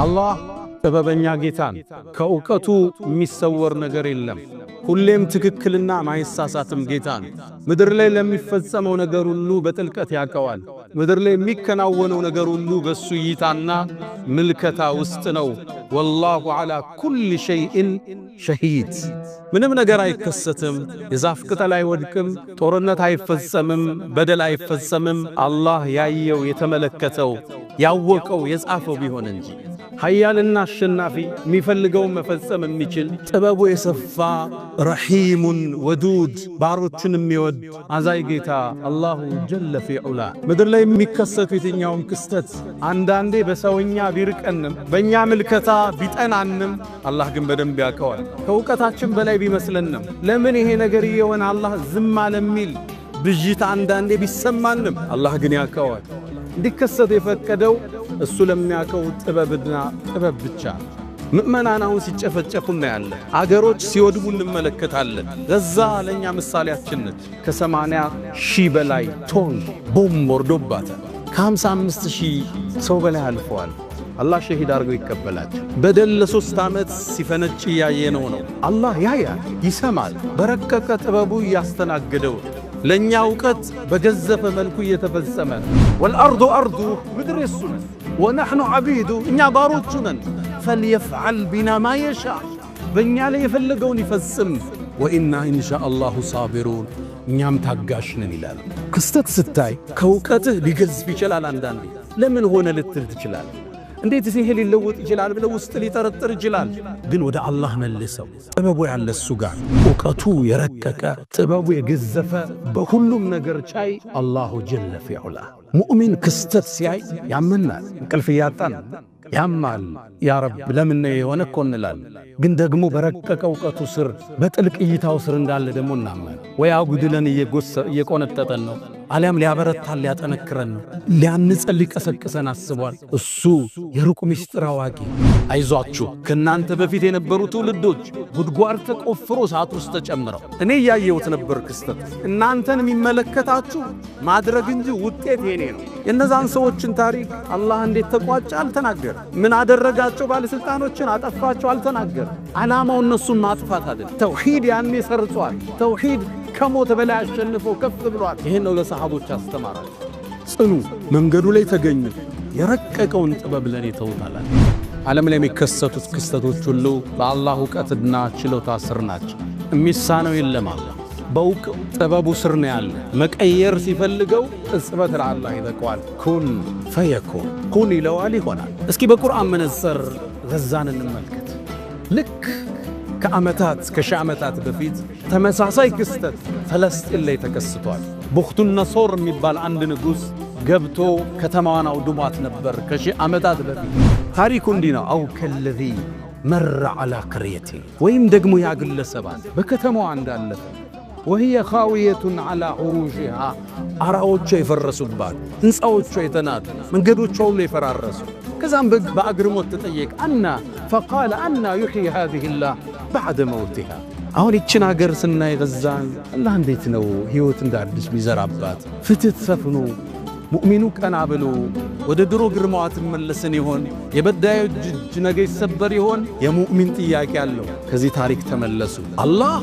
አላህ ጥበበኛ ጌታን ከእውቀቱ የሚሰወር ነገር የለም። ሁሌም ትክክልና ማይሳሳትም ጌታን ምድር ላይ ለሚፈጸመው ነገር ሁሉ በጥልቀት ያቀዋል። ምድር ላይ የሚከናወነው ነገር ሁሉ በሱ እይታና ምልከታ ውስጥ ነው። ወላሁ ዐላ ኩሊ ሸይኢን ሸሂድ። ምንም ነገር አይከሰትም፣ የዛፍ ቅጠል አይወድቅም፣ ጦርነት አይፈጸምም፣ በደል አይፈጸምም። አላህ ያየው የተመለከተው ያወቀው የጻፈው ቢሆን እንጂ ኃያልና አሸናፊ የሚፈልገውን መፈጸም የሚችል ጥበቡ የሰፋ ረሒሙን ወዱድ ባሮችን የሚወድ አዛይ ጌታ አላሁ ጀለ ፊዑላ። ምድር ላይ የሚከሰቱ የትኛውም ክስተት አንዳንዴ በሰውኛ ቢርቀንም በእኛ ምልከታ ቢጠናንም አላህ ግን በደንብ ያውቀዋል። ከእውቀታችን በላይ ቢመስለንም ለምን ይሄ ነገር የሆነ አላህ ዝም አለ የሚል ብዥታ አንዳንዴ ቢሰማንም አላህ ግን ያውቀዋል። እንዲከሰት የፈቀደው እሱ ለሚያውቀው ጥበብና ጥበብ ብቻ። ምእመናን አሁን ሲጨፈጨፉ እናያለን። አገሮች ሲወድሙ እንመለከታለን። ገዛ ለኛ ምሳሌያችን ነች። ከ80,000 በላይ ቶን ቦምብ ወርዶባታል። ከ55,000 ሰው በላይ አልፈዋል። አላህ ሸሂድ አድርገው ይቀበላቸው። በደል ለ3 ዓመት ሲፈነጭ እያየነው ነው። አላህ ያያል፣ ይሰማል። በረቀቀ ጥበቡ እያስተናገደው ለኛ እውቀት በገዘፈ መልኩ እየተፈጸመ ወልአርዱ አርዱ ምድር የሱ ነን ወነሕኑ ዓቢዱ እኛ ባሮቹ ነን። ፈልየፍዓል ቢና ማ የሻ በእኛ ላይ የፈለገውን ይፈጽም። ወኢና ኢንሻአላሁ ሳቢሩን እኛም ታጋሽ ነን ይላል። ክስተት ስታይ ከእውቀትህ ሊገዝፍ ይችላል። አንዳንዴ ለምን ሆነ ልትል ትችላል። እንዴት ይሄ ሊለወጥ ይችላል ብለው ውስጥ ሊጠረጥር ይችላል። ግን ወደ አላህ መልሰው ጥበቡ ያለ እሱ ጋር እውቀቱ የረቀቀ ጥበቡ የገዘፈ በሁሉም ነገር ቻይ አላሁ ጀለ ፊዑላ። ሙእሚን ክስተት ሲያይ ያመናል፣ እንቅልፍ ያጣን ያማል። ያ ረብ ለምን የሆነ እኮ እንላለን። ግን ደግሞ በረቀቀ እውቀቱ ስር በጥልቅ እይታው ስር እንዳለ ደግሞ እናመን። ወይ አጉድለን እየቆነጠጠን ነው፣ አሊያም ሊያበረታን ሊያጠነክረን ነው፣ ሊያንጸን ሊቀሰቅሰን አስቧል። እሱ የሩቅ ምስጢር አዋቂ። አይዟችሁ ከእናንተ በፊት የነበሩ ትውልዶች ጉድጓድ ተቆፍሮ ሰዓት ውስጥ ተጨምረው እኔ እያየሁት ነበር ክስተት። እናንተን የሚመለከታችሁ ማድረግ እንጂ ውጤት የኔ ነው። የእነዛን ሰዎችን ታሪክ አላህ እንዴት ተቋጨ አልተናገረ። ምን አደረጋቸው? ባለስልጣኖችን አጠፋቸው አልተናገረ። ዓላማው እነሱን ማጥፋት አይደለም። ተውሂድ ያኔ ሰርጿል። ተውሂድ ከሞት በላይ አሸንፎ ከፍ ብሏል። ይሄን ነው ለሰሃቦች አስተማራቸው። ጽኑ፣ መንገዱ ላይ ተገኙ፣ የረቀቀውን ጥበብ ለኔ ተውታል። ዓለም ላይ የሚከሰቱት ክስተቶች ሁሉ በአላህ ዕውቀትና ችሎታ ስር ናቸው። የሚሳነው የለም። አላህ በውቅ ጥበቡ ስር ነው ያለ። መቀየር ሲፈልገው ቅጽበት ለአላህ ይበቃዋል። ኩን ፈየኩን፣ ኩን ይለዋል ይሆናል። እስኪ በቁርአን መነጽር ገዛን እንመልከት። ልክ ከዓመታት ከሺህ ዓመታት በፊት ተመሳሳይ ክስተት ፈለስጢን ላይ ተከስቷል። ቡኽቱን ነሶር የሚባል አንድ ንጉሥ ገብቶ ከተማዋን አውድሟት ነበር ከሺህ ዓመታት በፊት። ታሪኩ እንዲህ ነው። አው ከለዚ መረ ዐላ ቅርየቲን፣ ወይም ደግሞ ያ ግለሰባት በከተማዋ እንዳለፈ ወህየ ኻዊየቱን ዐላ ዑሩሽሃ፣ አራዎቿ የፈረሱባት፣ ሕንፃዎቿ የተናዱ፣ መንገዶቿ ሁሉ የፈራረሱ። ከዛም በአግርሞት ተጠየቅ አና ፈቃለ አና ዩሕይ ሃዚሂላህ ባዕደ መውቲሃ። አሁን ይችን አገር ስናይ ገዛን አላህ እንዴት ነው ሕይወት እንደ አዲስ ሚዘራባት? ፍትህ ሰፍኖ ሙእሚኑ ቀና ብሎ ወደ ድሮ ግርማዋ ትመለስን ይሆን? የበዳዮች እጅ ነገ ይሰበር ይሆን? የሙእሚን ጥያቄ አለው። ከዚህ ታሪክ ተመለሱ። አላህ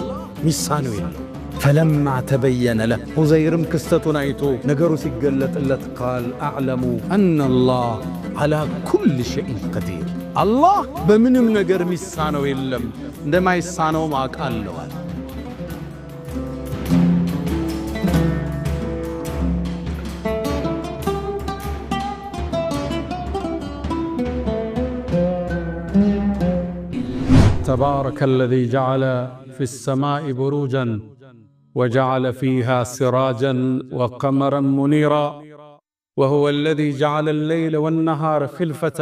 ሚሳነው የለም። ፈለማ ተበየነ ለህ፣ ዑዘይርም ክስተቱን አይቶ ነገሩ ሲገለጥለት ቃል አዕለሙ አነላህ ዐላ ኩሊ ሸይኢን ቀዲር፣ አላህ በምንም ነገር ሚሳነው የለም፣ እንደማይሳነው አውቃለዋል። ተባረከ አለዚ ጀዐለ ፊሰማኢ ቡሩጀን وجعل فيها سراجا وقمرا منيرا وهو الذي جعل الليل والنهار خلفة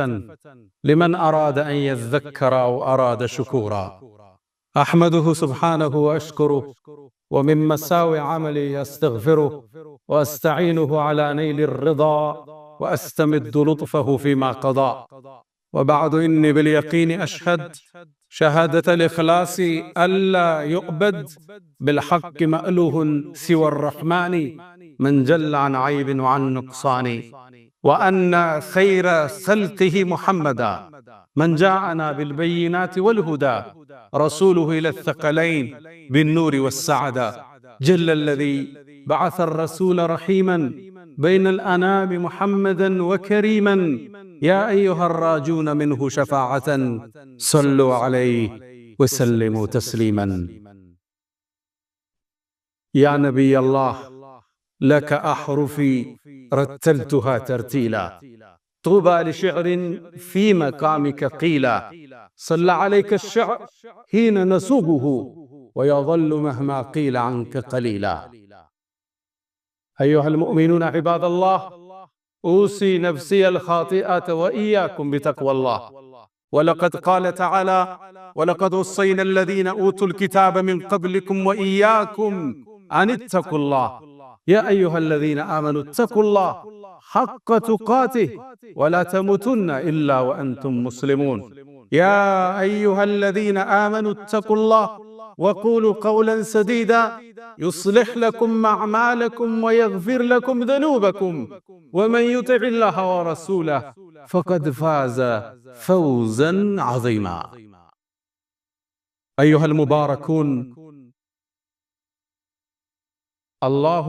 لمن أراد أن يذكر أو أراد شكورا. أحمده سبحانه وأشكره، ومن مساوي عملي أستغفره وأستعينه على نيل الرضا وأستمد لطفه فيما قضى. وبعد إني باليقين أشهد شهادة الإخلاص ألا يؤبد بالحق مألوه سوى الرحمن من جل عن عيب وعن نقصان. وأن خير خلقه محمدا من جاءنا بالبينات والهدى رسوله إلى الثقلين بالنور والسعادة جل الذي بعث الرسول رحيما بين الأنام محمدا وكريما يا أيها الراجون منه شفاعة صلوا عليه وسلموا تسليما يا نبي الله لك أحرفي رتلتها ترتيلا طوبى لشعر في مقامك قيلا صلى عليك الشعر حين نسوقه ويظل مهما قيل عنك قليلا أيها المؤمنون عباد الله أوصي نفسي الخاطئة وإياكم بتقوى الله ولقد قال تعالى ولقد وصينا الذين أوتوا الكتاب من قبلكم وإياكم أن اتقوا الله يا أيها الذين آمنوا اتقوا الله حق تقاته ولا تموتن إلا وأنتم مسلمون يا أيها الذين آمنوا اتقوا الله وقولوا قولا سديدا يصلح لكم أعمالكم ويغفر لكم ذنوبكم ومن يطع الله ورسوله فقد فاز فوزا عظيما أيها المباركون الله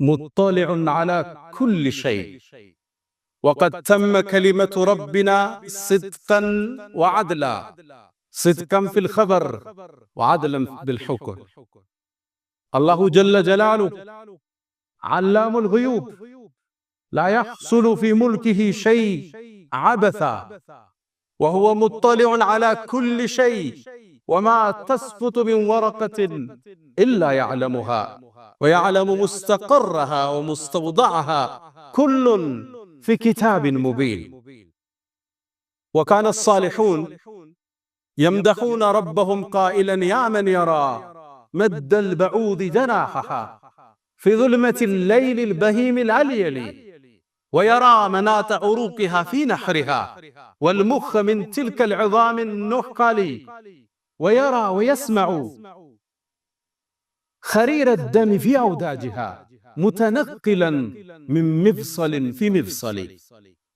مطلع على كل شيء وقد تم كلمة ربنا صدقا وعدلا صدقا في الخبر وعدلا بالحكم الله جل جلاله علام الغيوب لا يحصل في ملكه شيء عبثا وهو مطلع على كل شيء وما تسقط من ورقة إلا يعلمها ويعلم مستقرها ومستودعها كل في كتاب مبين وكان الصالحون يمدحون ربهم قائلا يا من يرى مد البعوض جناحها في ظلمة الليل البهيم العليل ويرى مناط عروقها في نحرها والمخ من تلك العظام النحقل ويرى ويسمع خرير الدم في أوداجها متنقلا من مفصل في مفصل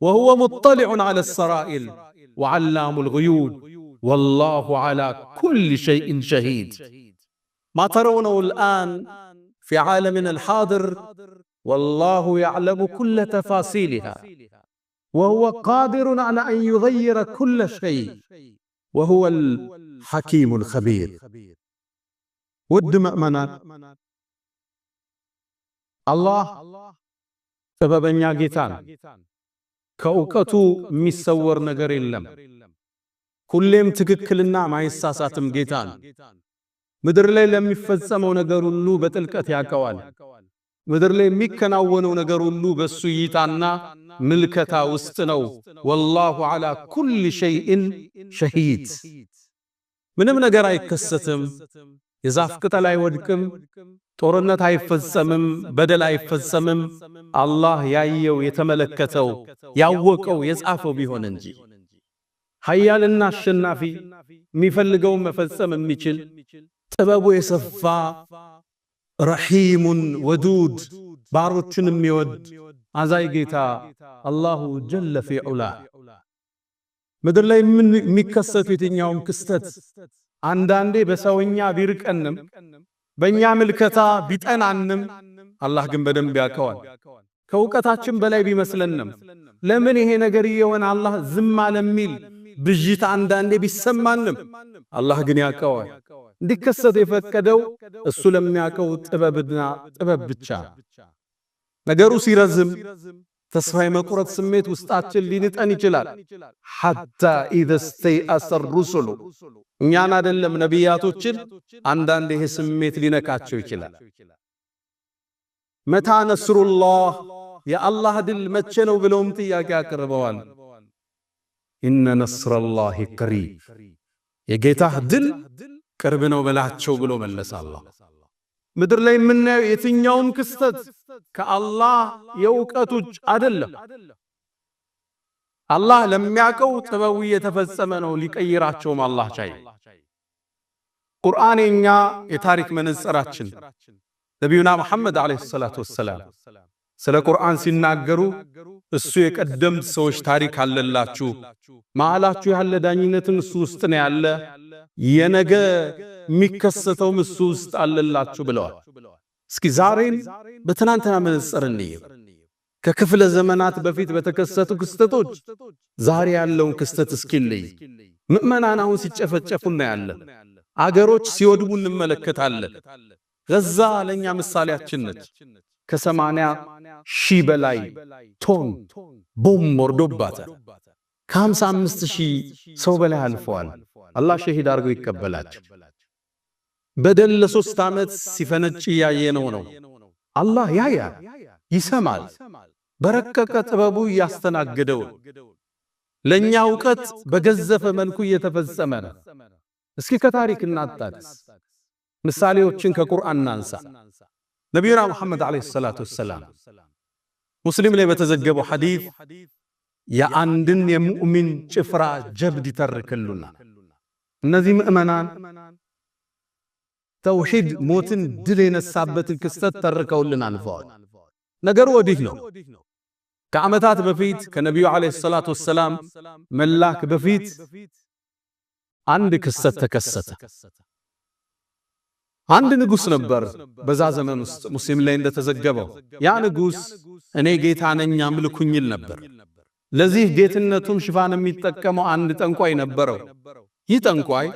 وهو مطلع على السرائر وعلام الغيوب والله على كل شيء شهيد ما ترونه الآن في عالمنا الحاضر والله يعلم كل تفاصيلها وهو قادر على أن يغير كل شيء وهو الحكيم الخبير ود مؤمنات الله سببنيا ጌታን ከእውቀቱ የሚሰወር ነገር የለም ሁሌም ትክክልና ማይሳሳትም ጌታን ምድር ላይ ለሚፈጸመው ነገር ሁሉ በጥልቀት ያውቀዋል ምድር ላይ የሚከናወነው ነገር ሁሉ በሱ ይታና ምልከታ ውስጥ ነው والله على كل شيء شهيد ምንም ነገር አይከሰትም የዛፍ ቅጠል አይወድቅም ጦርነት አይፈጸምም በደል አይፈጸምም አላህ ያየው የተመለከተው ያወቀው የጻፈው ቢሆን እንጂ ኃያልና አሸናፊ የሚፈልገው መፈጸም የሚችል ጥበቡ የሰፋ ረሂሙን ወዱድ ባሮችን የሚወድ አዛይ ጌታ አላሁ ጀለ ፊ ዑላ ምድር ላይ የሚከሰቱ የትኛውም ክስተት አንዳንዴ በሰውኛ ቢርቀንም በእኛ ምልከታ ቢጠናንም አላህ ግን በደንብ ያውቀዋል ከእውቀታችን በላይ ቢመስለንም ለምን ይሄ ነገር ይሆን አላህ ዝም አለሚል ብጅት አንዳንዴ ቢሰማንም አላህ ግን ያውቀዋል እንዲከሰት የፈቀደው እሱ ለሚያውቀው ጥበብና ጥበብ ብቻ ነገሩ ሲረዝም ተስፋ የመቁረጥ ስሜት ውስጣችን ሊንጠን ይችላል حتى اذا استيأس الرسل እኛን አይደለም ነቢያቶችን አንዳንዴ ይሄ ስሜት ሊነካቸው ይችላል መታ ነስሩላህ የአላህ ድል መቼ ነው ብለውም ጥያቄ አቀርበዋል ኢነ ነስረላሂ ቀሪብ የጌታህ ድል ቅርብ ነው በላቸው ብሎ መለሰ አላህ ምድር ላይ የምናየው የትኛውም ክስተት ከአላህ የእውቀቱ አይደለም አላህ ለሚያውቀው ጥበቡ የተፈጸመ ነው ሊቀይራቸውም አላህ ቻይ ቁርአንኛ የታሪክ መነጽራችን ነብዩና መሐመድ አለይሂ ሰላቱ ወሰለም ስለ ቁርአን ሲናገሩ እሱ የቀደምት ሰዎች ታሪክ አለላችሁ ማላችሁ ያለ ዳኝነትን እሱ ውስጥ ነው ያለ የነገ የሚከሰተው እሱ ውስጥ አለላችሁ ብለዋል እስኪ ዛሬን በትናንትና መነጽር እንየው ከክፍለ ዘመናት በፊት በተከሰቱ ክስተቶች ዛሬ ያለውን ክስተት እስኪልይ ምእመናን አሁን ሲጨፈጨፉና ያለ አገሮች ሲወድሙ እንመለከታለን ገዛ ለኛ ምሳሌያችን ነች ከ80,000 በላይ ቶን ቦምብ ወርዶባታል ከ55,000 ሰው በላይ አልፈዋል አላህ ሸሂድ አድርጎ ይቀበላቸው በደል ለ3 ዓመት ሲፈነጭ ያየነው ነው አላህ ያያል ይሰማል በረቀቀ ጥበቡ ያስተናገደው ለኛ ዕውቀት በገዘፈ መልኩ እየተፈጸመ ነው እስኪ ከታሪክ እናጣቅስ ምሳሌዎችን ከቁርአን እናንሳ ነብዩና መሐመድ አለይሂ ሰላቱ ወሰለም ሙስሊም ላይ በተዘገበው ሐዲስ የአንድን የሙእሚን ጭፍራ ጀብድ ይተርክሉና እነዚህ ምእመናን ተውሂድ ሞትን ድል የነሳበትን ክስተት ተርከውልን አልፈዋል ነገሩ ወዲህ ነው ከዓመታት በፊት ከነብዩ አለይሂ ሰላቱ ወሰለም መላክ በፊት አንድ ክስተት ተከሰተ አንድ ንጉስ ነበር በዛ ዘመን ውስጥ ሙስሊም ላይ እንደተዘገበው ያ ንጉስ እኔ ጌታ ነኝ አምልኩኝ ይል ነበር ለዚህ ጌትነቱን ሽፋን የሚጠቀመው አንድ ጠንቋይ ነበረው ይህ ጠንቋይ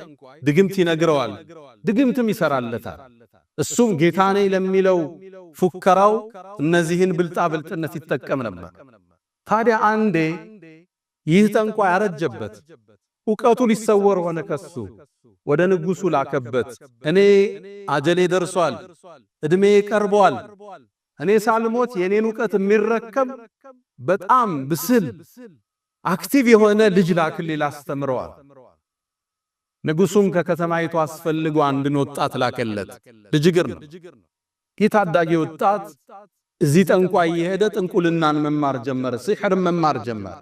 ድግምት ይነግረዋል ድግምትም ይሰራለታል እሱም ጌታ ነኝ ለሚለው ፉከራው እነዚህን ብልጣብልጥነት ይጠቀም ነበር ታዲያ አንዴ ይህ ጠንቋይ አረጀበት ዕውቀቱ ሊሰወር ሆነ ከሱ ወደ ንጉሱ ላከበት እኔ አጀሌ ደርሷል እድሜ ቀርቧል እኔ ሳልሞት የኔን ዕውቀት የሚረከብ በጣም ብስል አክቲቭ የሆነ ልጅ ላክልኝ ላስተምረዋል ንጉሱም ከከተማይቱ አስፈልጎ አንድን ወጣት ላከለት ልጅ ግር ነው የታዳጊ ወጣት እዚህ ጠንቋይ የሄደ ጥንቁልናን መማር ጀመረ ሲሕር መማር ጀመረ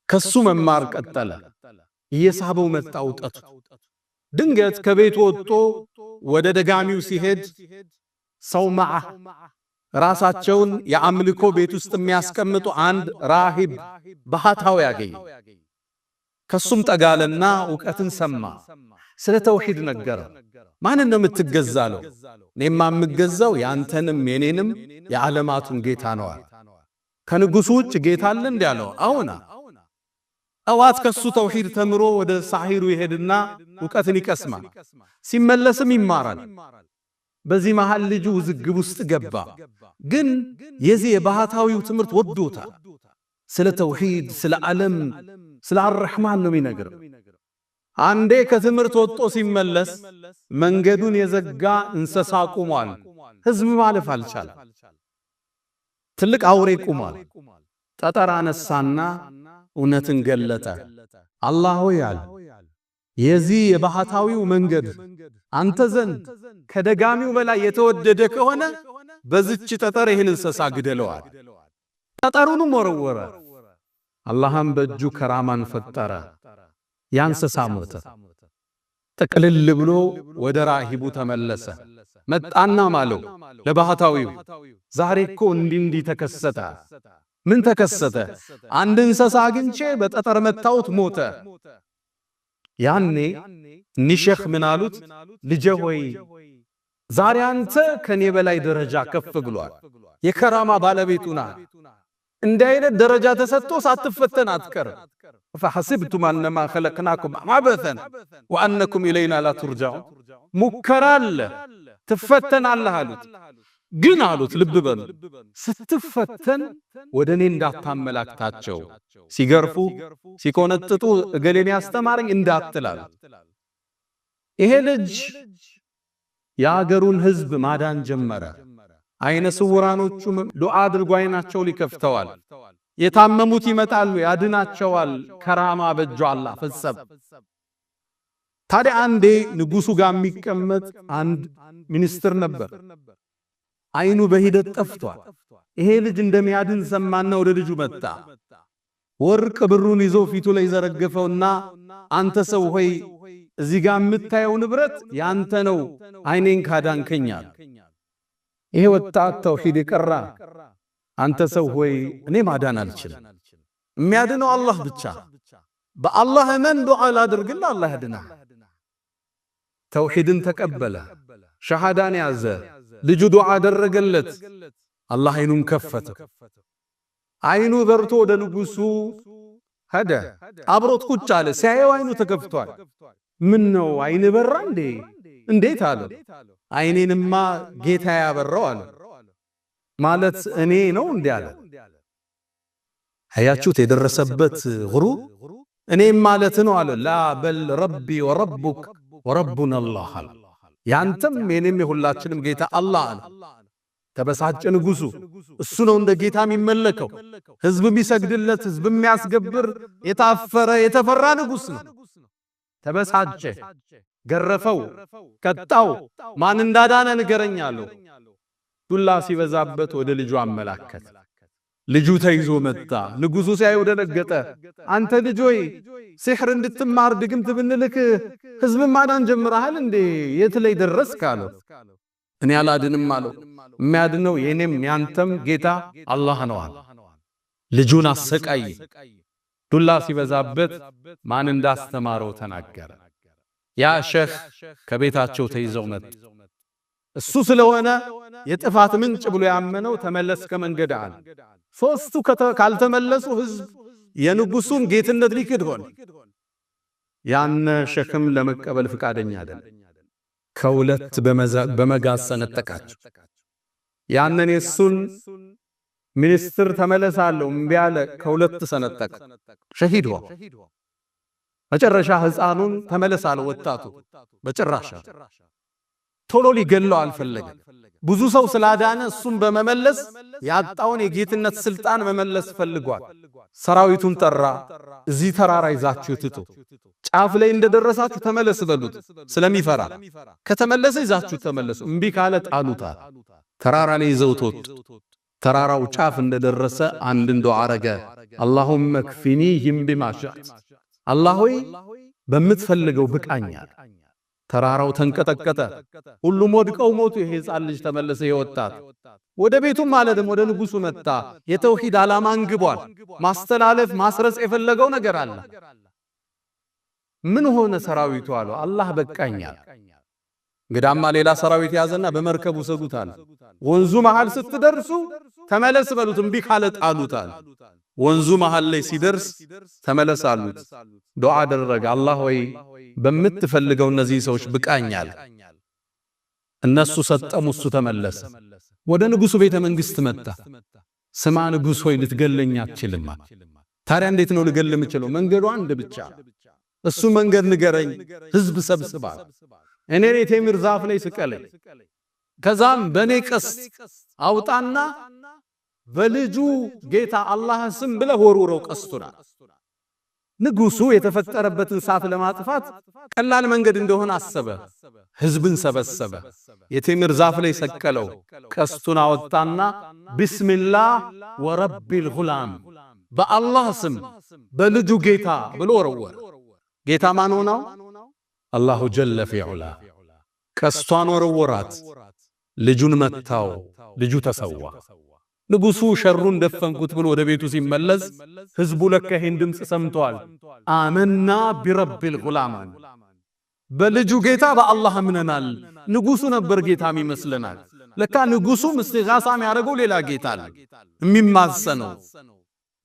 ከሱ መማር ቀጠለ እየሳበው መጣ ዕውቀቱ ድንገት ከቤት ወጥቶ ወደ ደጋሚው ሲሄድ ሰው ማዓ ራሳቸውን የአምልኮ ቤት ውስጥ የሚያስቀምጡ አንድ ራሂብ ባህታው ያገኝ ከሱም ጠጋለና ዕውቀትን ሰማ ስለ ተውሂድ ነገረ ማንን ነው የምትገዛለው እኔማ የምገዛው ያንተንም የኔንም የዓለማቱን ጌታ ነው ከንጉሱ ውጭ ጌታ አለ እንዴ አለው አዎና አዋት ከሱ ተውሂድ ተምሮ ወደ ሳሂሩ ይሄድና ዕውቀትን ይቀስማል ሲመለስም ይማራል በዚህ መሃል ልጁ ውዝግብ ውስጥ ገባ ግን የዚህ የባህታዊው ትምህርት ወዶታል ስለ ተውሂድ ስለ ዓለም ስለ አርህማን ነው የሚነግረው አንዴ ከትምህርት ወጥቶ ሲመለስ መንገዱን የዘጋ እንስሳ ቆሟል ህዝብ ማለፍ አልቻለም ትልቅ አውሬ ቆሟል ጠጠር አነሳና እውነትን ገለጠ አላህ ሆያል የዚህ የባህታዊው መንገድ አንተ ዘንድ ከደጋሚው በላይ የተወደደ ከሆነ በዚች ጠጠር ይህን እንስሳ ግደለዋል ጠጠሩንም ወረወረ አላህም በእጁ ከራማን ፈጠረ ያንሰሳ ሞተ ተቀልል ብሎ ወደ ራሂቡ ተመለሰ መጣና ማለው ለባህታዊው ዛሬ እኮ እንዲ ተከሰተ ምን ተከሰተ አንድ እንስሳ አግኝቼ በጠጠር መታውት ሞተ ያኔ ንሸኽ ምን አሉት ልጄ ሆይ ዛሬ አንተ ከኔ በላይ ደረጃ ከፍ ብሏል የከራማ ባለቤቱና እንደ አይነት ደረጃ ተሰጥቶ ሳትፈተን አትቀር فحسبتم انما خلقناكم عبثا وانكم الينا لا ترجعون ሙከራል ትፈተናለህ አሉት ግን አሉት ልብ በሉ ስትፈተን ወደኔ እንዳታመላክታቸው ሲገርፉ ሲቆነጥጡ እገሌን ያስተማረኝ እንዳትላል ይሄ ልጅ ያገሩን ህዝብ ማዳን ጀመረ አይነ ስውራኖቹም ዱዓ አድርጎ አይናቸው ሊከፍተዋል የታመሙት ይመጣሉ ያድናቸዋል ከራማ በእጁ አላህ ፈጸመ ታዲያ አንዴ ንጉሱ ጋር የሚቀመጥ አንድ ሚኒስትር ነበር አይኑ በሂደት ጠፍቷል ይሄ ልጅ እንደሚያድን ሰማና ወደ ልጁ መጣ ወርቅ ብሩን ይዞ ፊቱ ላይ ዘረገፈውና አንተ ሰው ሆይ እዚህ ጋር የምታየው ንብረት ያንተ ነው አይኔን ካዳንከኛል ይሄ ወጣት ተውሂድ ይቀራ አንተ ሰው ሆይ እኔ ማዳን አልችልም የሚያድነው አላህ ብቻ በአላህ መን ዱዓ ላድርግልህ አላህ ያድናል ተውሂድን ተቀበለ ሸሃዳን ያዘ ልጁ ዱዓ አደረገለት አላህ አይኑን ከፈተ አይኑ በርቶ ወደ ንጉሱ ሄደ አብሮት ቁጭ አለ ሲያየው አይኑ ተከፍቷል ምን ነው አይን በራ እንዴት አለ አይኔንማ ጌታ ያበራው አለ ማለት እኔ ነው እንዴ አለ አያችሁት የደረሰበት ጉሩር እኔም ማለት ነው አለ ላ በል ረቢ ወረቡክ ወረቡና አላህ አለ ያንተም የኔም የሁላችንም ጌታ አላህ አለ ተበሳጨ ንጉሱ እሱ ነው እንደ ጌታ የሚመለከው ህዝብ የሚሰግድለት ህዝብ የሚያስገብር የታፈረ የተፈራ ንጉስ ነው ተበሳጨ ገረፈው ቀጣው ማን እንዳዳነ ንገረኛለሁ ዱላ ሲበዛበት ወደ ልጁ አመላከተ ልጁ ተይዞ መጣ ንጉሱ ሲያየው ደነገጠ አንተ ልጅ ሆይ ሲህር እንድትማር ድግምት ብንልክ ህዝብ ማዳን ጀምረሃል እንዴ የት ላይ ደረስክ አለው እኔ አላድንም አለው የሚያድነው የኔም ያንተም ጌታ አላህ ነው አለ ልጁን አሰቃይ ዱላ ሲበዛበት ማን እንዳስተማረው ተናገረ ያ ሼህ ከቤታቸው ተይዘው መጡ እሱ ስለሆነ የጥፋት ምንጭ ብሎ ያመነው ተመለስ ከመንገድ አለ ሶስቱ ካልተመለሱ ህዝብ የንጉሱን ጌትነት ሊክድ ሆነ ያን ሸክም ለመቀበል ፍቃደኛ አይደለም ከሁለት በመጋዝ ሰነጠቃቸው ያንን የሱን ሚኒስትር ተመለሳለሁ እምቢ አለ ከሁለት ሰነጠቀ ሸሂድ ሆነ መጨረሻ ህፃኑን ተመለሳለሁ ወጣቱ በጭራሽ ቶሎ ሊገለው አልፈለገም ብዙ ሰው ስላዳነ እሱም በመመለስ ያጣውን የጌትነት ስልጣን መመለስ ፈልጓል ሰራዊቱን ጠራ እዚህ ተራራ ይዛችሁ ትቱ ጫፍ ላይ እንደደረሳችሁ ተመለስ በሉት ስለሚፈራ ከተመለሰ ይዛችሁ ተመለሱ እምቢ ካለ ጣሉታል ተራራ ላይ ይዘውት ወጡ ተራራው ጫፍ እንደደረሰ አንድን ዱዓ አረገ اللهم اكفنيهم بما شئت አላህ ሆይ በምትፈልገው ብቃኛል ተራራው ተንቀጠቀጠ ሁሉም ወድቀው ሞቱ ይሄ ሕፃን ልጅ ተመለሰ ይወጣት ወደ ቤቱም ማለደም ወደ ንጉሱ መጣ የተውሂድ ዓላማ አንግቧል ማስተላለፍ ማስረጽ የፈለገው ነገር አለ ምን ሆነ ሰራዊቱ አለው አላህ በቃኛል ግዳማ ሌላ ሰራዊት ያዘና በመርከቡ ሰጉታል ወንዙ መሃል ስትደርሱ ተመለስ በሉት እምቢ ካለ ጣሉታል ወንዙ መሃል ላይ ሲደርስ ተመለሳሉት ዱዓ አደረገ አላህ ሆይ በምትፈልገው እነዚህ ሰዎች ብቃኛል እነሱ ሰጠሙ እሱ ተመለሰ ወደ ንጉሱ ቤተ መንግስት መጣ ስማ ንጉስ ሆይ ልትገለኛ አትችልም ታዲያ እንዴት ነው ልገል የምችለው መንገዱ አንድ ብቻ እሱ መንገድ ንገረኝ ህዝብ ሰብስባ እኔ ቴምር ዛፍ ላይ ስቀለኝ ከዛም በኔ ቀስት አውጣና በልጁ ጌታ አላህ ስም ብለ ወርውረው ቀስቱና ንጉሱ የተፈጠረበትን ሳፍ ለማጥፋት ቀላል መንገድ እንደሆነ አሰበ ህዝብን ሰበሰበ የቴምር ዛፍ ላይ ሰቀለው ቀስቱን አወጣና ቢስሚላህ ወረቢል ጉላም በአላህ ስም በልጁ ጌታ ብሎ ወረወረ ጌታ ማን ሆነው አላሁ ጀለ ፊዑላ ቀስቷን ወረወራት ልጁን መታው ልጁ ተሰዋ ንጉሱ ሸሩን ደፈንኩት ብሎ ወደ ቤቱ ሲመለስ ህዝቡ ለካ ይሄን ድምጽ ሰምቷል አመና ቢረቢል ጉላም በልጁ ጌታ በአላህ አምነናል ንጉሱ ነበር ጌታም ይመስለናል ለካ ንጉሱ ምስጋሳም ያደረገው ሌላ ጌታ አለ የሚማሰነው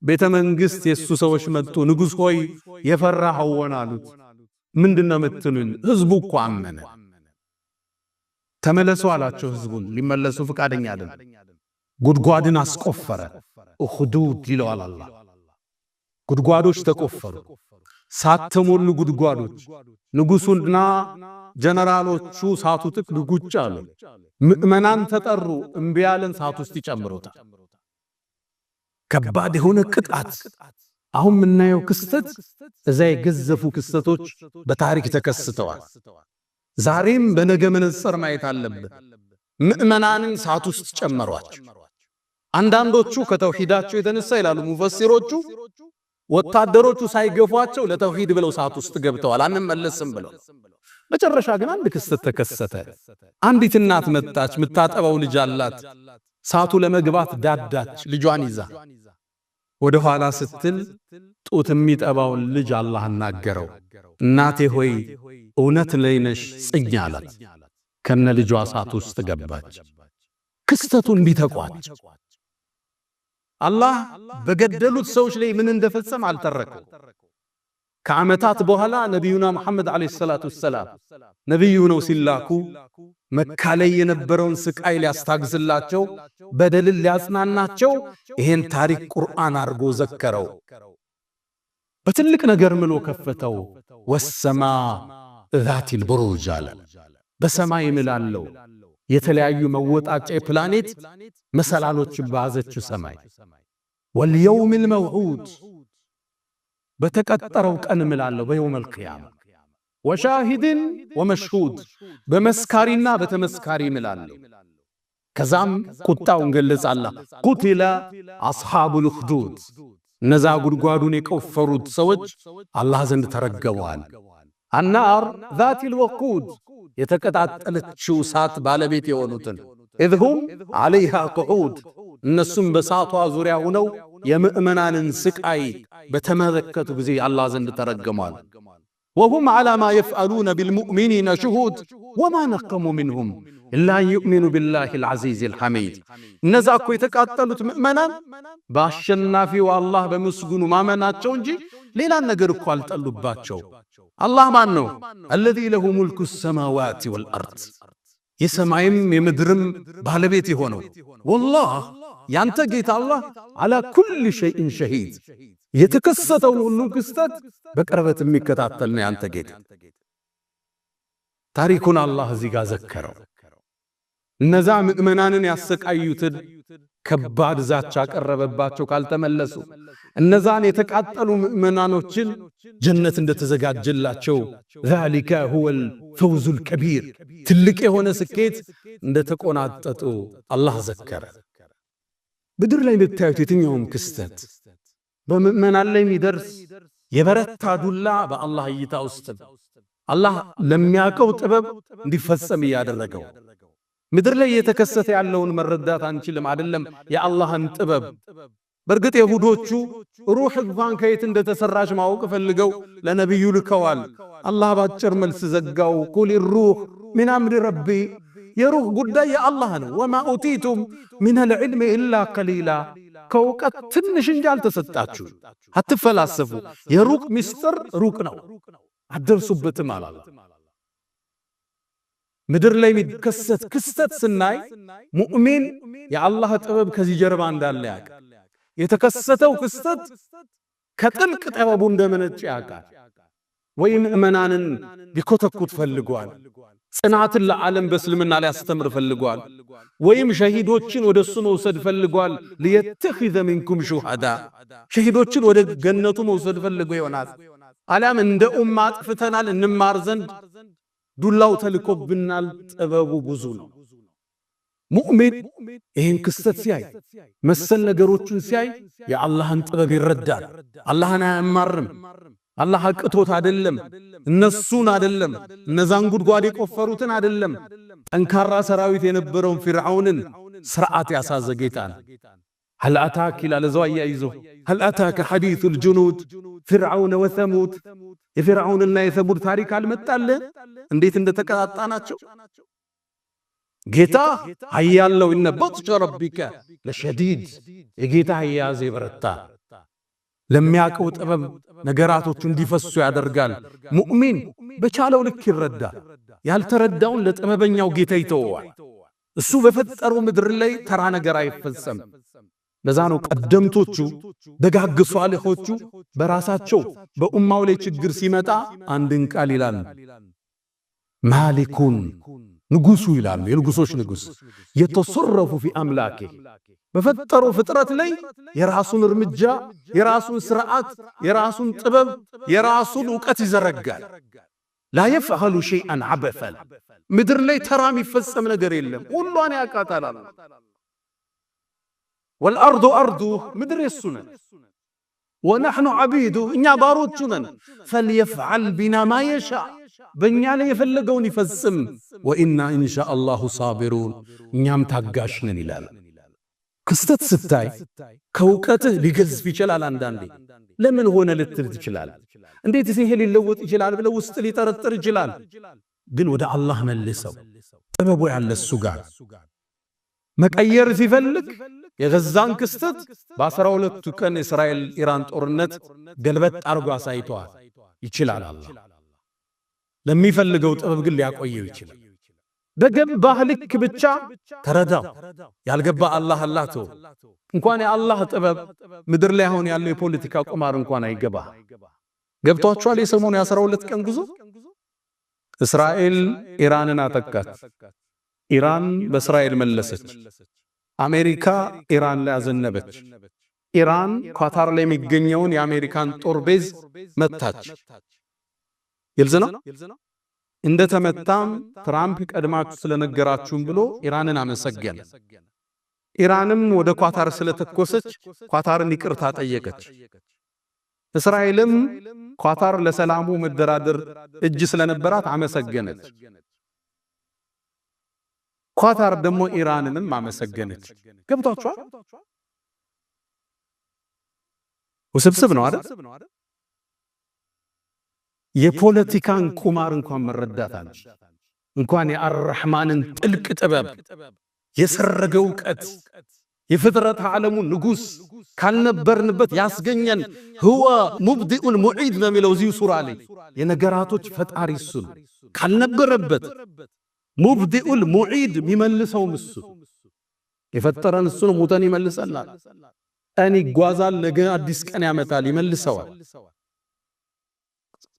ቤተ መንግስት የሱ ሰዎች መጡ ንጉስ ሆይ የፈራኸው ወናሉት ምንድነው መትሉን ህዝቡ እኮ አመነ ተመለሱ አላቸው ህዝቡን ሊመለሱ ፍቃደኛ አይደለም ጉድጓድን አስቆፈረ እሁዱድ ይለዋል አላህ ጉድጓዶች ተቆፈሩ ሳተሞሉ ጉድጓዶች ንጉሱና ጀነራሎቹ ሳቱ ጥቅ ጉጭ አሉ ምእመናን ተጠሩ እምቢ ያለን ሳቱ ውስጥ ይጨምሩታል ከባድ የሆነ ቅጣት አሁን ምናየው ክስተት እዛ የገዘፉ ክስተቶች በታሪክ ተከስተዋል ዛሬም በነገ መነጽር ማየት አለበት ምእመናንን ሳቱ ውስጥ ጨመሯቸው አንዳንዶቹ ከተውሂዳቸው የተነሳ ይላሉ ሙፈሲሮቹ ወታደሮቹ ሳይገፏቸው ለተውሂድ ብለው ሳቱ ውስጥ ገብተዋል አንመለስም ብለው መጨረሻ ግን አንድ ክስተት ተከሰተ አንዲት እናት መጣች ምታጠባው ልጅ አላት ሳቱ ለመግባት ዳዳች ልጇን ይዛ ወደ ኋላ ስትል ጡት የሚጠባውን ልጅ አላህ አናገረው። እናቴ ሆይ እውነት ላይ ነሽ ጽኛ አላት። ከነ ልጇ ሳት ውስጥ ገባች። ክስተቱን ቢተቋጭ አላህ በገደሉት ሰዎች ላይ ምን እንደፈጸም አልተረከው። ከዓመታት በኋላ ነብዩና መሐመድ አለይሂ ሰላቱ ወሰላም ነብዩ ነው ሲላኩ መካ ላይ የነበረውን ስቃይ ሊያስታግዝላቸው በደልን ሊያጽናናቸው ይሄን ታሪክ ቁርአን አርጎ ዘከረው። በትልቅ ነገር ምሎ ከፈተው። ወሰማ ዛቲል ቡሩጅ አለ። በሰማይ ምላለው የተለያዩ መወጣጫ ፕላኔት መሰላሎች ባዘችው ሰማይ። ወልየውሚል መውዑድ በተቀጠረው ቀን ምላለው በየውመል ቂያማ። ወሻሂድን ወመሽሁድ በመስካሪና በተመስካሪ ምላለው። ከዛም ቁጣውን ገለጻላ። ቁቲለ አስሐቡል ኡኽዱድ እነዛ ጉድጓዱን የቆፈሩት ሰዎች አላህ ዘንድ ተረገመዋል። አናር ዛቲል ወቁድ የተቀጣጠለችው እሳት ባለቤት የሆኑትን ኢዝሁም ዐለይሃ ቁዑድ እነሱም በሳቷ ዙሪያ ሆነው የምእመናንን ስቃይ በተመለከቱ ጊዜ አላህ ዘንድ ተረገመዋል። ወሁም ዐላ ማ የፍዐሉነ ቢልሙእሚኒነ ሹሁድ ወማ ነቀሙ ሚንሁም ኢላ ዩእሚኑ ቢላሂል ዐዚዚል ሐሚድ። እነዛ እኮ የተቃጠሉት ምእመናን በአሸናፊው አላህ በምስጉኑ ማመናቸው እንጂ ሌላን ነገር እኮ አልጠሉባቸው። አላህ ማን ነው? አለዚ ለሁ ሙልኩ ሰማዋት ወልአርድ የሰማይም የምድርም ባለቤት የሆነው ወላህ ያንተ ጌታ አላህ አላ ኩል ሸይእን ሸሂድ የተከሰተውን ሁሉ ክስተት በቅርበት የሚከታተል ነው ያንተ ጌታ። ታሪኩን አላህ እዚህ ጋር ዘከረው። እነዛ ምእመናንን ያሰቃዩትን ከባድ ዛቻ ቀረበባቸው ካልተመለሱ። እነዛን የተቃጠሉ ምእመናኖችን ጀነት እንደተዘጋጀላቸው ዛሊከ ሁወል ፈውዙል ከቢር ትልቅ የሆነ ስኬት እንደተቆናጠጡ አላህ ዘከረ። ምድር ላይ ብታዩት የትኛውም ክስተት በምእመናን ላይ የሚደርስ የበረታ ዱላ በአላህ እይታ ውስጥ አላህ ለሚያውቀው ጥበብ እንዲፈጸም እያደረገው። ምድር ላይ የተከሰተ ያለውን መረዳት አንችልም አይደለም የአላህን ጥበብ። በርግጥ የሁዶቹ ሩህ እንኳን ከየት እንደተሰራች ማወቅ ፈልገው ለነብዩ ልከዋል። አላህ ባጭር መልስ ዘጋው። ቁል ሩህ ሚን አምሪ ረቢ የሩህ ጉዳይ የአላህ ነው። ወማ ኡቲቱም ሚነል ዒልሚ ኢላ ቀሊላ ከእውቀት ትንሽ እንጂ አልተሰጣችሁ። አትፈላሰፉ። የሩቅ ምስጢር ሩቅ ነው አትደርሱበትም አላህ። ምድር ላይ የሚከሰት ክስተት ስናይ ሙእሚን የአላህ ጥበብ ከዚህ ጀርባ እንዳለ ያውቃል። የተከሰተው ክስተት ከጥልቅ ጥበቡ እንደመነጨ ያውቃል። ወይ ምእመናንን ቢኮተኩት ፈልጓል። ጽናትን ለዓለም በእስልምና ላይ ያስተምር ፈልጓል። ወይም ሸሂዶችን ወደሱ መውሰድ ፈልጓል። ሊየተኺዘ ሚንኩም ሹሃዳ ሸሂዶችን ወደ ገነቱ መውሰድ ፈልጎ ይሆናል። አሊያም እንደ ኡማ አጥፍተናል እንማር ዘንድ ዱላው ተልኮብናል። ጥበቡ ብዙ ነው። ሙእሚን ይህን ክስተት ሲያይ መሰል ነገሮችን ሲያይ የአላህን ጥበብ ይረዳል። አላህን አያማርም። አላህ አቅቶት አይደለም፣ እነሱን አይደለም፣ እነዛን ጉድጓድ የቆፈሩትን አይደለም፣ ጠንካራ ሰራዊት የነበረውን ፊርዓውንን ስርዓት ያሳዘ ጌታ ነው። هل أتاك إلى لزوايا يزو هل أتاك حديث الجنود فرعون وثمود የፊርዓውን እና የሰሙድ ታሪክ አልመጣለ እንዴት እንደተቀጣጣናቸው ጌታ ኃያለው እነ በጥሸ ረቢከ ለሸዲድ የጌታ ኃያዝ ይበረታ ለሚያቀው ጥበብ ነገራቶቹ እንዲፈሱ ያደርጋል። ሙእሚን በቻለው ልክ ይረዳል። ያልተረዳውን ለጥበበኛው ጌታ ይተወዋል። እሱ በፈጠረው ምድር ላይ ተራ ነገር አይፈጸም። ለዛ ነው ቀደምቶቹ ደጋግ ሷሊሆቹ በራሳቸው በኡማው ላይ ችግር ሲመጣ አንድን ቃል ይላል ማሊኩን ንጉሱ ይላል። የንጉሶች ንጉስ የተሰረፉ في አምላኬ በፈጠረው ፍጥረት ላይ የራሱን እርምጃ የራሱን ስርዓት የራሱን ጥበብ የራሱን ዕውቀት ይዘረጋል። لا يفعل شيئا عبثا ምድር ላይ ተራ የሚፈጸም ነገር የለም። ሁሉን ያቃታል። والارض ارضه ምድር የሱነ ونحن عبيده እኛ ባሮቹ ነን። فليفعل بنا ما يشاء በእኛ ላይ የፈለገውን ይፈጽም። وإنا إن شاء الله صابرون እኛም ታጋሽ ነን ይላል። ክስተት ስታይ ከውቀትህ ሊገዝፍ ይችላል። አንዳንዴ ለምን ሆነ ልትል ትችላል። እንዴት ይሄ ሊለወጥ ይችላል ብለው ውስጥ ሊጠረጥር ይችላል። ግን ወደ አላህ መልሰው ጥበቡ ያለ እሱ ጋር መቀየር ሲፈልግ የገዛን ክስተት በ12ቱ ቀን እስራኤል ኢራን ጦርነት ገልበጥ አርጎ አሳይቷል። ይችላል አላህ ለሚፈልገው ጥበብ ግን ሊያቆየው ይችላል። በገባህ ልክ ብቻ ተረዳው። ያልገባ አላህ ተው። እንኳን የአላህ ጥበብ ምድር ላይ አሁን ያለው የፖለቲካ ቁማር እንኳን አይገባ። ገብቷቸዋል። የሰሞኑ የ12 ቀን ጉዞ እስራኤል ኢራንን አጠቃች። ኢራን በእስራኤል መለሰች። አሜሪካ ኢራን ላይ አዘነበች። ኢራን ኳታር ላይ የሚገኘውን የአሜሪካን ጦር ቤዝ መታች። ይልዝ ነው እንደተመታም ትራምፕ ቀድማችሁ ስለነገራችሁም ብሎ ኢራንን አመሰገነ። ኢራንም ወደ ኳታር ስለተኮሰች ኳታርን ይቅርታ ጠየቀች። እስራኤልም ኳታር ለሰላሙ መደራደር እጅ ስለነበራት አመሰገነች። ኳታር ደግሞ ኢራንንም አመሰገነች። ገብቷችኋል? ውስብስብ ነው አይደል? የፖለቲካን ቁማር እንኳን መረዳት አለ። እንኳን የአርራህማንን ጥልቅ ጥበብ የሰረገ ዕውቀት የፍጥረት ዓለሙ ንጉስ ካልነበርንበት ያስገኘን ሁወ ሙብዲኡል ሙዒድ ነው የሚለው እዚሁ ሱራ ላይ የነገራቶች ፈጣሪ እሱ ነው። ካልነበረበት ሙብዲኡል ሙዒድ የሚመልሰውም እሱ የፈጠረን እሱ ነው። ሙተን ይመልሰናል። ቀን ይጓዛል፣ ነገ አዲስ ቀን ያመጣል፣ ይመልሰዋል።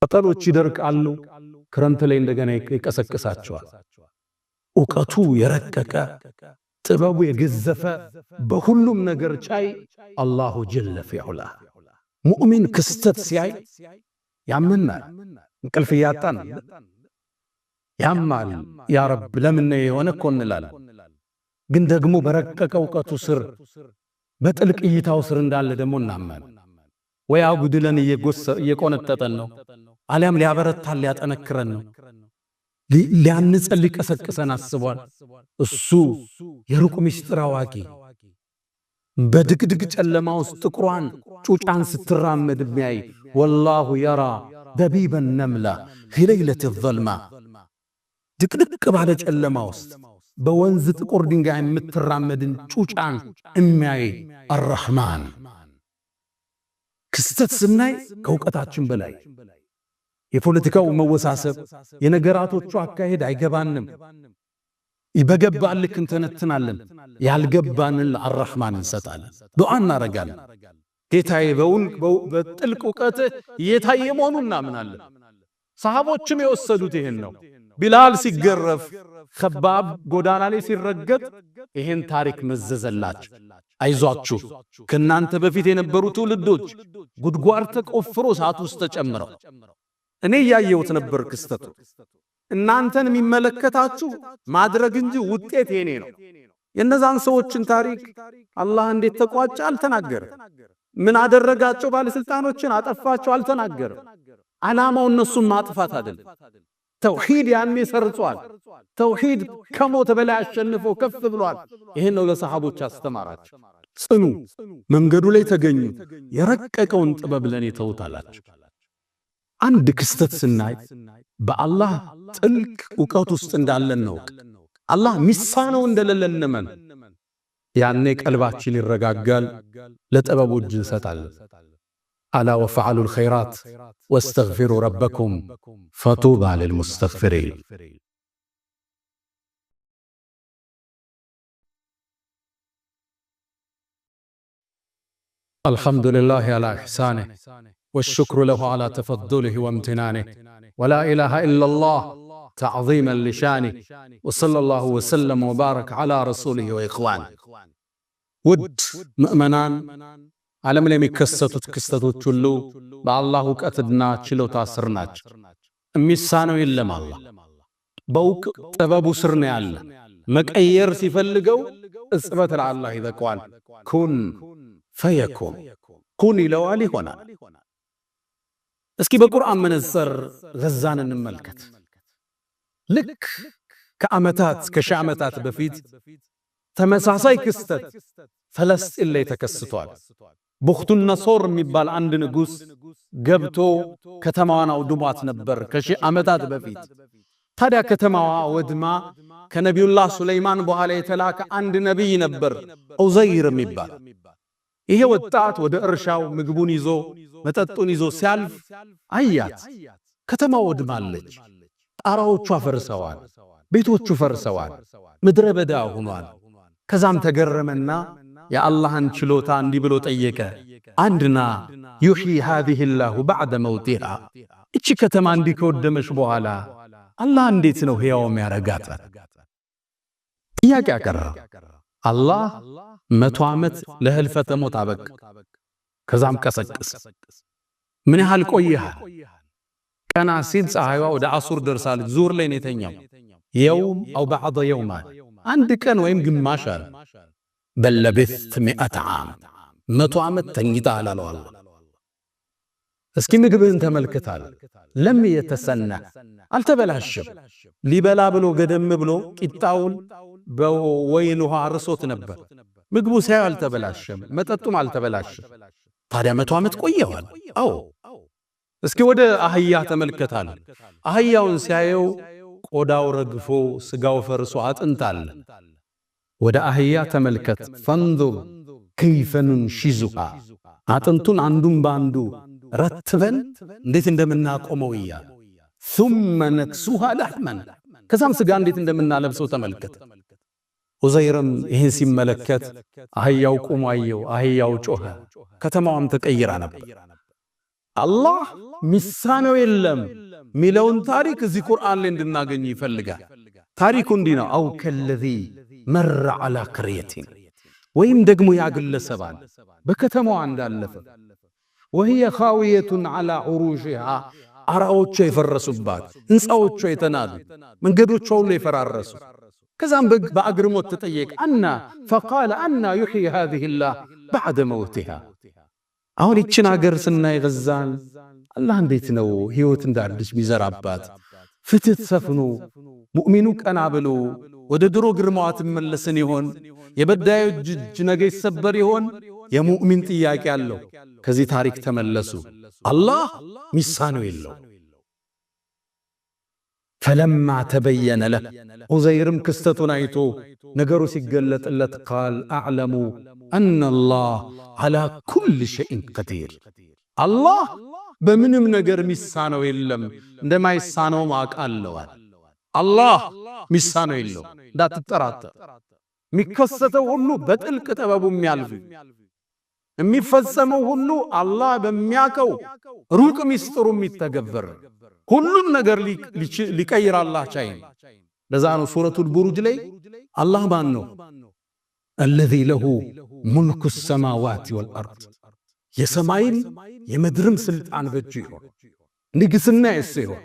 ቅጠሎች ይደርቃሉ፣ ክረምት ላይ እንደገና ይቀሰቅሳቸዋል። ዕውቀቱ የረቀቀ ጥበቡ የገዘፈ በሁሉም ነገር ቻይ አላሁ ጀለ ፊዑላ። ሙእሚን ክስተት ሲያይ ያምናል። እንቅልፍ ያጣን ያማል። ያ ረብ ለምን የሆነ እኮ እንላለን። ግን ደግሞ በረቀቀ ዕውቀቱ ስር በጥልቅ እይታው ስር እንዳለ ደግሞ እናመን። ወይ አጉድለን እየቆነጠጠን ነው፣ አሊያም ሊያበረታን ሊያጠነክረን ነው፣ ሊያንጸን ሊቀሰቅሰን አስቧል። እሱ የሩቅ ምስጢር አዋቂ በድቅድቅ ጨለማ ውስጥ ጥቁሯን ጩጫን ስትራመድ የሚያይ ወላሁ የራ ደቢበ ነምላ ፊ ለይለት ዘልማ ድቅድቅ ባለ ጨለማ ውስጥ በወንዝ ጥቁር ድንጋይ የምትራመድን ጩጫን የሚያይ አርራህማን። ክስተት ስናይ ከዕውቀታችን በላይ የፖለቲካው መወሳሰብ የነገራቶቹ አካሄድ አይገባንም። ይበገባን ልክ እንተነትናለን፣ ያልገባንን ለአርራህማን እንሰጣለን፣ ዱዓ እናረጋለን። ጌታዬ በጥልቅ ዕውቀት የታየ መሆኑን እናምናለን። ሰሃቦችም የወሰዱት ይሄን ነው። ቢላል ሲገረፍ ከባብ ጎዳና ላይ ሲረገጥ ይሄን ታሪክ መዘዘላችሁ። አይዟችሁ ከናንተ በፊት የነበሩ ትውልዶች ጉድጓድ ተቆፍሮ እሳት ውስጥ ተጨምረው እኔ ያየሁት ነበር ክስተቱ። እናንተን የሚመለከታችሁ ማድረግ እንጂ ውጤት የኔ ነው። የነዛን ሰዎችን ታሪክ አላህ እንዴት ተቋጨ አልተናገረም። ምን አደረጋቸው? ባለስልጣኖችን አጠፋቸው አልተናገረም። ዓላማው እነሱን ማጥፋት አይደለም። ተውሂድ ያኔ ሰርጿል። ተውሂድ ከሞት በላይ አሸንፎ ከፍ ብሏል። ይሄን ነው ለሰሃቦች አስተማራቸው። ጽኑ፣ መንገዱ ላይ ተገኙ፣ የረቀቀውን ጥበብ ለኔ ተውታላችሁ። አንድ ክስተት ስናይ በአላህ ጥልቅ ዕውቀት ውስጥ እንዳለን ነው። አላህ ሚሳነው እንደሌለን ነመን ያኔ ቀልባችን ይረጋጋል፣ ለጥበቡ እጅ እንሰጣለን። አላ ወፈዓሉ الخيرات واستغفروا ربكم فطوبى للمستغفرين። الحمد لله على إحسانه والشكر له على تفضله وامتنانه ولا إله إلا الله تعظيما لشانه وصلى الله وسلم وبارك على رسوله وإخوانه። ود مؤمنان ዓለም ላይ የሚከሰቱት ክስተቶች ሁሉ በአላህ ዕውቀትና ችሎታ ስር ናቸው። የሚሳነው የለም። አላህ በውቅ ጥበቡ ስር ነው ያለ። መቀየር ሲፈልገው እጽበት ለአላህ ይበቃዋል። ኩን ፈየኩን፣ ኩን ይለዋል ይሆናል። እስኪ በቁርአን መነጽር ገዛን እንመልከት። ልክ ከዓመታት ከሺህ ዓመታት በፊት ተመሳሳይ ክስተት ፈለስጢን ላይ ተከስቷል። ቡኽቱን ነሶር የሚባል አንድ ንጉስ ገብቶ ከተማዋን አውድሟት ነበር ከሺህ ዓመታት በፊት። ታዲያ ከተማዋ ወድማ ከነቢዩላህ ሱለይማን በኋላ የተላከ አንድ ነቢይ ነበር ዑዘይር የሚባል። ይሄ ወጣት ወደ እርሻው ምግቡን ይዞ መጠጡን ይዞ ሲያልፍ አያት። ከተማው ወድማለች፣ ጣራዎቿ ፈርሰዋል፣ ቤቶቹ ፈርሰዋል፣ ምድረ በዳ ሆኗል። ከዛም ተገረመና የአላህን ችሎታ እንዲህ ብሎ ጠየቀ። አንድና ዩሕዪ ሃዚሂ ላሁ በዕደ መውቲሃ፣ እቺ ከተማ እንዲህ ከወደመች በኋላ አላህ እንዴት ነው ሕያው የሚያረጋት? ጥያቄ አቀረበ። አላህ 100 ዓመት ለህልፈተ ሞት አበቃ። ከዛም ቀሰቀሰ። ምን ያህል ቆየሃል? ቀና ሲል ፀሐይዋ ወደ አሱር ደርሳለች። ዙር ላይ ነው የተኛው። የውም አው በዕደ የውም፣ አንድ ቀን ወይም ግማሽ አለ። በለብት 100 ዓም፣ 100 ዓመት ተኝተሃል አለው አላህ። እስኪ ምግብህን ተመልከታል። ለም የተሰና አልተበላሸም። ሊበላ ብሎ ገደም ብሎ ቂጣውን በወይን ውሃ አርሶት ነበር። ምግቡ ሳይው አልተበላሸም፣ መጠጡም አልተበላሸም። ታዲያ 100 ዓመት ቆየዋል። አዎ። እስኪ ወደ አህያ ተመልከታል። አህያውን ሲያየው ቆዳው ረግፎ ስጋው ፈርሶ አጥንታል። ወደ አህያ ተመልከት። ፈንዙር ከይፈ ኑንሺዙሃ፣ አጥንቱን አንዱን ባንዱ ረትበን እንዴት እንደምናቆመው እያለ ثم نكسوها لحما፣ ከዛም ስጋ እንዴት እንደምናለብሰው ተመልከት። ዑዘይርም ይህን ሲመለከት አህያው ቆሞ አየው። አህያው ጮኸ። ከተማዋም ተቀይራ ነበር። አላህ ሚሳነው የለም ሚለውን ታሪክ እዚህ ቁርአን ላይ እንድናገኝ ይፈልጋል። ታሪኩ እንዲህ ነው። አው ከለዚ መረ ዐላ ቅርየቲን፣ ወይም ደግሞ ያግለሰባል በከተማዋ እንዳለፈ ወህየ ኻዊየቱን ዐላ ዑሩሽሃ፣ አራዎቿ የፈረሱባት፣ ሕንፃዎቿ የተናዱ፣ መንገዶቿ ሁሉ የፈራረሱ። ከዛም በአግርሞት ተጠየቀ። አና ፈቃለ አና ዩሕዪ ሃዚሂ ላህ በዕደ መውቲሃ። አሁን ይችን አገር ስናይ ገዛን አላህ እንዴት ነው ሕይወት እንዳዲስ ሚዘራባት? ፍትህ ሰፍኖ ሙእሚኑ ቀና ብሎ ወደ ድሮ ግርማዋ ትመለስን ይሆን? የበዳዮች እጅ ነገ ይሰበር ይሆን? የሙእሚን ጥያቄ አለው። ከዚህ ታሪክ ተመለሱ። አላህ ሚሳነው የለው። ፈለማ ተበየነ ለህ፣ ዑዘይርም ክስተቱን አይቶ ነገሩ ሲገለጥለት ቃል አዕለሙ አነላህ ዐላ ኩሊ ሸይእን ቀዲር፣ አላህ በምንም ነገር ሚሳነው የለም፣ እንደማይሳነውም አውቃለዋል። አላህ ሚሳነው የለው እንዳትጠራጠር። የሚከሰተው ሁሉ በጥልቅ ጥበቡ የሚያልፍ፣ የሚፈጸመው ሁሉ አላህ በሚያውቀው ሩቅ ሚስጥሩ የሚተገበር፣ ሁሉን ነገር ሊቀይር አላህ ቻይ። ለዛ ነው ሱረቱል ቡሩጅ ላይ አላህ ማን ነው? አለዚ ለሁ ሙልኩ ሰማዋት ወልአርድ፣ የሰማይም የምድርም ስልጣን በእጁ ይሆን፣ ንግስና የሱ ይሆን።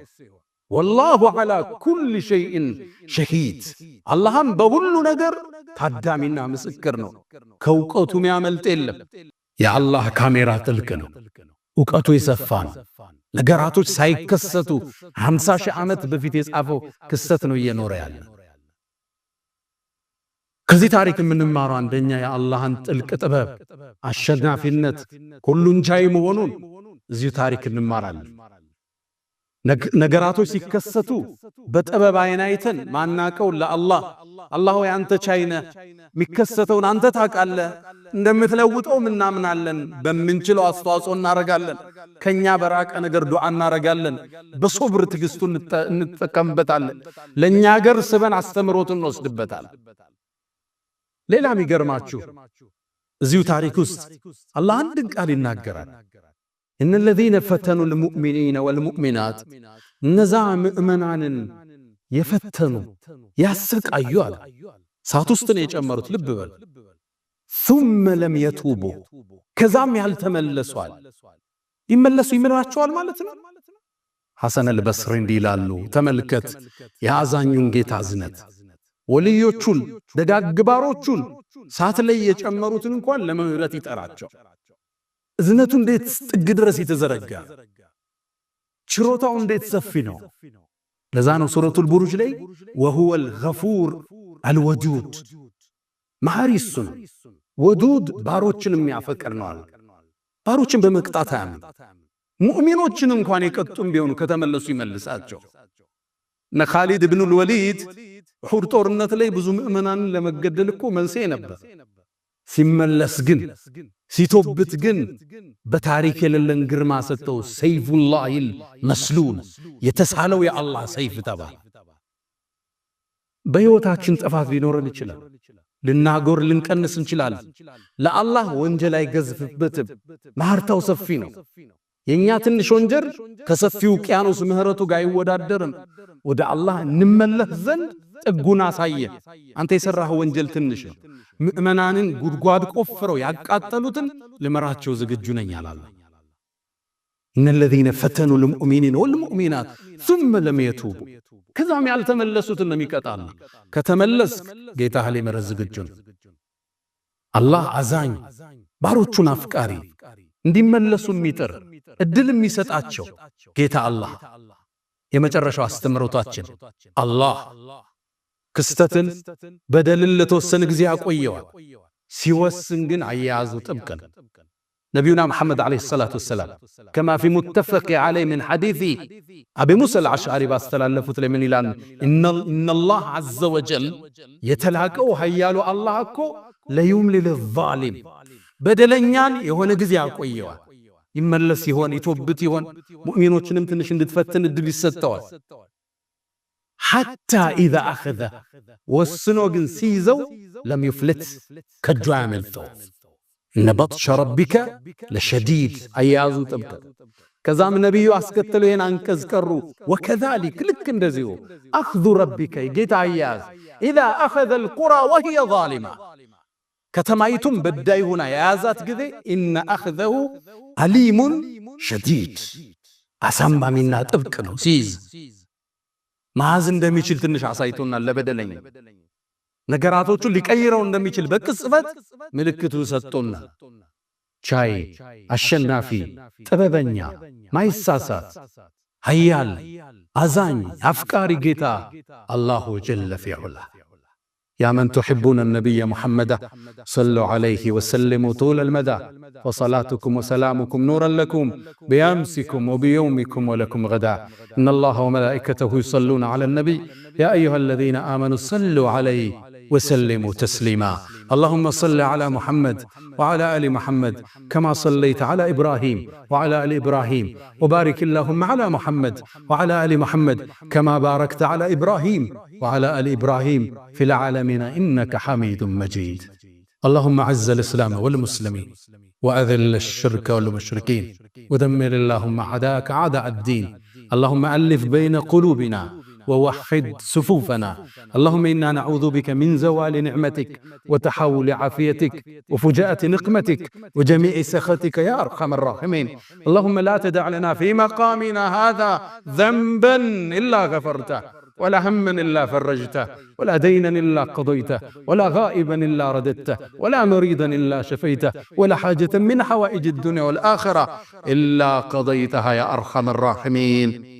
ወላሁ ዐላ ኩሊ ሸይእን ሸሂድ፣ አላህም በሁሉ ነገር ታዳሚና ምስክር ነው። ከእውቀቱ የሚያመልጥ የለም። የአላህ ካሜራ ጥልቅ ነው፣ እውቀቱ የሰፋ ነው። ነገራቶች ሳይከሰቱ 50 ሺህ ዓመት በፊት የጻፈው ክስተት ነው እየኖረ ያለ። ከዚህ ታሪክ የምንማረው አንደኛ የአላህን ጥልቅ ጥበብ፣ አሸናፊነት፣ ሁሉን ቻይ መሆኑን እዚሁ ታሪክ እንማራለን። ነገራቶች ሲከሰቱ በጥበብ አይን አይተን ማናቀው ለአላህ አላህ ወይ አንተ ቻይነ የሚከሰተውን አንተ ታውቃለህ፣ እንደምትለውጠው እናምናለን፣ በምንችለው አስተዋጽኦ እናረጋለን፣ ከኛ በራቀ ነገር ዱዓ እናረጋለን፣ በሶብር ትግስቱን እንጠቀምበታለን፣ ለኛ ሀገር ስበን አስተምሮትን እንወስድበታል። ሌላ የሚገርማችሁ እዚሁ ታሪክ ውስጥ አላህ አንድን ቃል ይናገራል። إن الذين فتنوا المؤمنين والمؤمنات، እነዛ ምእመናንን የፈተኑ ያሰቃዩ አለ። ሳት ውስጥ ነው የጨመሩት። ልብ በል። ثم لم يتوبوا፣ ከዛም ያልተመለሱ አለ። ይመለሱ ይምራቸዋል ማለት ነው። ሐሰን አልበስሪ እንዲህ ይላሉ፣ ተመልከት የአዛኙን ጌታ እዝነት። ወልዮቹን ደጋግባሮቹን ሳት ላይ የጨመሩትን እንኳን ለምህረት ይጠራቸው። እዝነቱ እንዴት ጥግ ድረስ የተዘረጋ፣ ችሮታው እንዴት ሰፊ ነው። ለዛ ነው ሱረቱል ቡሩጅ ላይ ወሁወል ገፉር አልወዱድ፣ መሐሪ እሱ ነው፣ ወዱድ ባሮችን የሚያፈቅር ነው አለ። ባሮችን በመቅጣት አያምን። ሙእሚኖችን እንኳን የቀጡም ቢሆኑ ከተመለሱ ይመልሳቸው። እነ ኻሊድ ኢብኑል ወሊድ ኡሁድ ጦርነት ላይ ብዙ ምእመናንን ለመገደል እኮ መንስኤ ነበር። ሲመለስ ግን ሲቶብት ግን በታሪክ የሌለን ግርማ ሰጠው። ሰይፉላሂል መስሉል የተሳለው የአላህ ሰይፍ ተባለ። በሕይወታችን ጥፋት ሊኖረን ይችላል። ልናጎር ልንቀንስ እንችላለን። ለአላህ ወንጀል አይገዝፍበትም። መሐርታው ሰፊ ነው። የኛ ትንሽ ወንጀል ከሰፊው ውቅያኖስ ምህረቱ ጋር አይወዳደርም። ወደ አላህ እንመለስ ዘንድ ጥጉን አሳየ። አንተ የሰራኸው ወንጀል ትንሽ ነው። ምእመናንን ጉድጓድ ቆፍረው ያቃጠሉትን ልመራቸው ዝግጁ ነኝ አላለ። እነለዚነ ፈተኑ ልሙእሚኒን ወልሙእሚናት ثم لم يتوبوا ከዛም ያልተመለሱትን ነው የሚቀጣል። ከተመለስክ ጌታህ ሊምርህ ዝግጁ ነው። አላህ አዛኝ ባሮቹን አፍቃሪ እንዲመለሱ የሚጥር እድል የሚሰጣቸው ጌታ አላህ። የመጨረሻው አስተምሮታችን አላህ ክስተትን በደልን ለተወሰነ ጊዜ ያቆየዋል። ሲወስን ግን አያያዙ ጥብቅ ነው። ነቢዩና መሐመድ ዓለይሂ ሰላቱ ወሰላም ከማ ፊ ሙተፈቅ ዓለይህ ምን ሐዲስ አቢ ሙሳ አልአሽዓሪ ባስተላለፉት ላይ ምን ይላል? ኢነላህ ዐዘ ወጀል የተላቀው ኃያሉ አላህ እኮ ለዩምሊል ዛሊም በደለኛን የሆነ ጊዜ ያቆየዋል። ይመለስ ይሆን ይቶብት ይሆን? ሙእሚኖችንም ትንሽ እንድትፈትን እድል ይሰጠዋል። ሐታ ኢዛ አኸዘ ወስኖ ግን ሲይዘው ለም ይፍልት ከእጁ አያመልጠው። እነ በጥሸ ረቢከ ለሸዲድ አያያዙ ጥብቅ። ከዛም ነቢዩ አስከተለው ይህን አንቀጽ ቀሩ። ወከዛሊክ ልክ እንደዚሁ አኽዙ ረቢከ ጌታ አያያዝ ኢዛ አኸዘ አልቁራ ወሂየ ዛሊማ ከተማይቱም በዳይ ሆና የያዛት ጊዜ ኢነ አኽዘሁ አሊሙን ሸዲድ አሳማሚና ጥብቅ ነው። ሲይዝ ማዝ እንደሚችል ትንሽ አሳይቶናል። ለበደለኝ ነገራቶቹ ሊቀይረው እንደሚችል በቅጽበት ምልክቱ ሰጥቶናል። ቻይ አሸናፊ ጥበበኛ ማይሳሳት ኃያል አዛኝ አፍቃሪ ጌታ አላሁ ጀለ ፊዑላ። يا من تحبون النبي محمد صلوا عليه وسلموا طول المدى وصلاتكم وسلامكم نورا لكم بأمسكم وبيومكم ولكم غدا. إن الله وملائكته يصلون على النبي يا أيها الذين آمنوا صلوا عليه وسلموا تسليما. اللهم صل على محمد وعلى آل محمد كما صليت على إبراهيم وعلى آل إبراهيم وبارك اللهم على محمد وعلى آل محمد كما باركت على إبراهيم وعلى آل إبراهيم في العالمين إنك حميد مجيد. اللهم أعز الإسلام والمسلمين وأذل الشرك والمشركين ودمر اللهم أعداءك أعداء الدين. اللهم ألف بين قلوبنا ووحد صفوفنا. اللهم إنا نعوذ بك من زوال نعمتك وتحول عافيتك وفجاءة نقمتك وجميع سخطك يا أرحم الراحمين. اللهم لا تدع لنا في مقامنا هذا ذنبا إلا غفرته ولا هما إلا فرجته ولا دينا إلا قضيته ولا غائبا إلا رددته ولا مريضا إلا شفيته ولا حاجة من حوائج الدنيا والآخرة إلا قضيتها يا أرحم الراحمين.